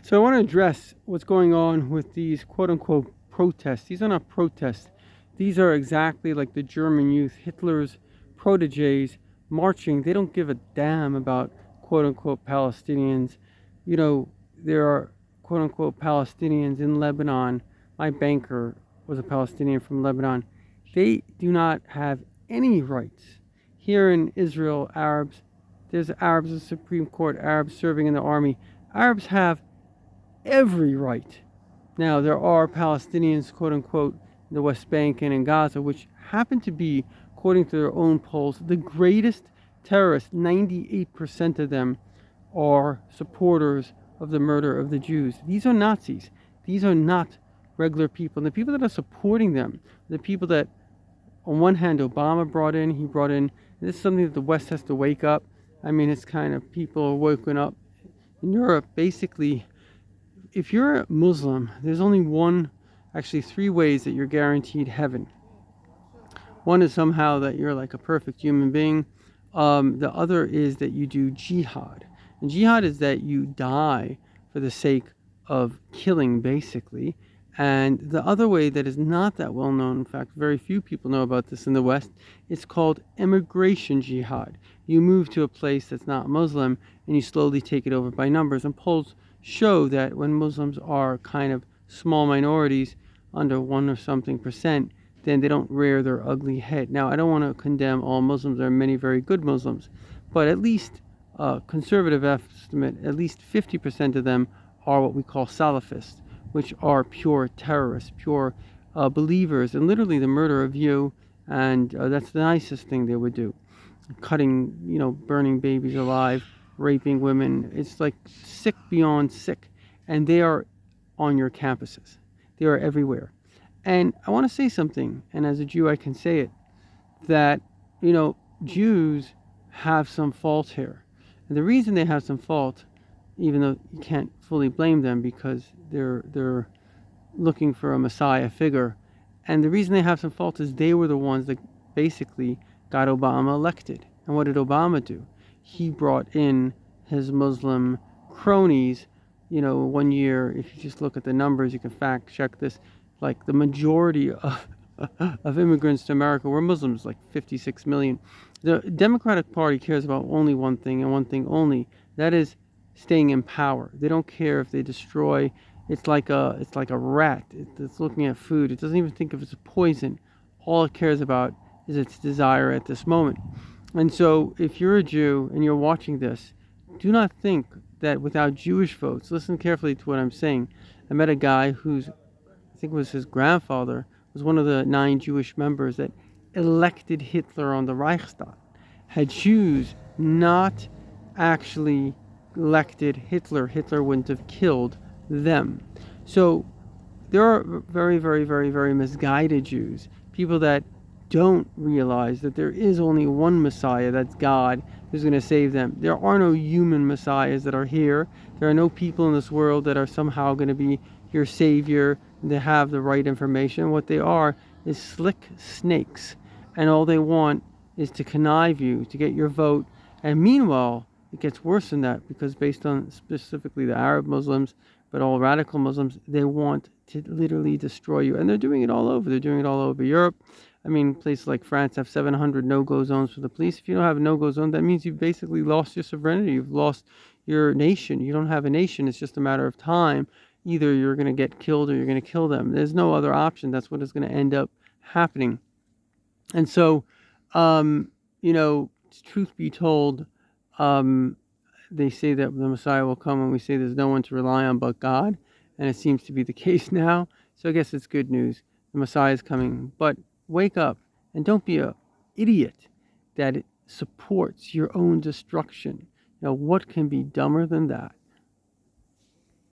So I want to address what's going on with these quote unquote protests. These are not protests. These are exactly like the German youth, Hitler's proteges marching. They don't give a damn about quote unquote Palestinians. You know, there are quote unquote Palestinians in Lebanon. My banker was a Palestinian from Lebanon. They do not have any rights. Here in Israel, there's Arabs in the Supreme Court, Arabs serving in the army. Arabs have every right. Now, there are Palestinians, quote unquote, in the West Bank and in Gaza, which happen to be, according to their own polls, the greatest terrorists. 98% of them are supporters of the murder of the Jews. These are Nazis. These are not regular people. And the people that are supporting them, the people that, on one hand, Obama brought in, and this is something that the West has to wake up. I mean, it's kind of people are woken up in Europe. Basically, if you're a Muslim, there's only actually three ways that you're guaranteed heaven. One is somehow that you're like a perfect human being. The other is that you do jihad. And jihad is that you die for the sake of killing, basically. And the other way that is not that well known, in fact, very few people know about this in the West, it's called immigration jihad. You move to a place that's not Muslim and you slowly take it over by numbers. And polls show that when Muslims are kind of small minorities, under 1 or something percent, then they don't rear their ugly head. Now, I don't want to condemn all Muslims. There are many very good Muslims, but at least conservative estimate, at least 50% of them are what we call Salafists, which are pure terrorists, pure believers, and literally the murder of you. And that's the nicest thing they would do. Cutting, burning babies alive, raping women. It's like sick beyond sick. And they are on your campuses. They are everywhere. And I want to say something, and as a Jew I can say it, that, Jews have some fault here. And the reason they have some fault, even though you can't fully blame them because they're looking for a Messiah figure, and the reason they have some fault is they were the ones that basically got Obama elected. And what did Obama do? He brought in his Muslim cronies. 1 year, if you just look at the numbers, you can fact check this, like the majority of immigrants to America were Muslims, like 56 million. The Democratic Party cares about only one thing and one thing only. That is staying in power. They don't care if they destroy. It's like a rat. It's looking at food. It doesn't even think if it's a poison. All it cares about is its desire at this moment. And so if you're a Jew and you're watching this, do not think that without Jewish votes, listen carefully to what I'm saying. I met a guy whose, I think it was his grandfather, was one of the 9 Jewish members that elected Hitler on the Reichstag. Had Jews not actually elected Hitler, Hitler wouldn't have killed them. So there are very, very, very, very misguided Jews, people that don't realize that there is only one Messiah, that's God, who's going to save them. There are no human messiahs that are here. There are no people in this world that are somehow going to be your savior, and they have the right information. What they are is slick snakes, and all they want is to connive you, to get your vote. And meanwhile, it gets worse than that, because based on specifically the Arab Muslims, but all radical Muslims, they want to literally destroy you. And they're doing it all over. They're doing it all over Europe. I mean, places like France have 700 no-go zones for the police. If you don't have a no-go zone, that means you've basically lost your sovereignty. You've lost your nation. You don't have a nation. It's just a matter of time. Either you're going to get killed or you're going to kill them. There's no other option. That's what is going to end up happening. And so, truth be told, they say that the Messiah will come, and we say there's no one to rely on but God. And it seems to be the case now. So I guess it's good news. The Messiah is coming. But wake up and don't be an idiot that it supports your own destruction. What can be dumber than that?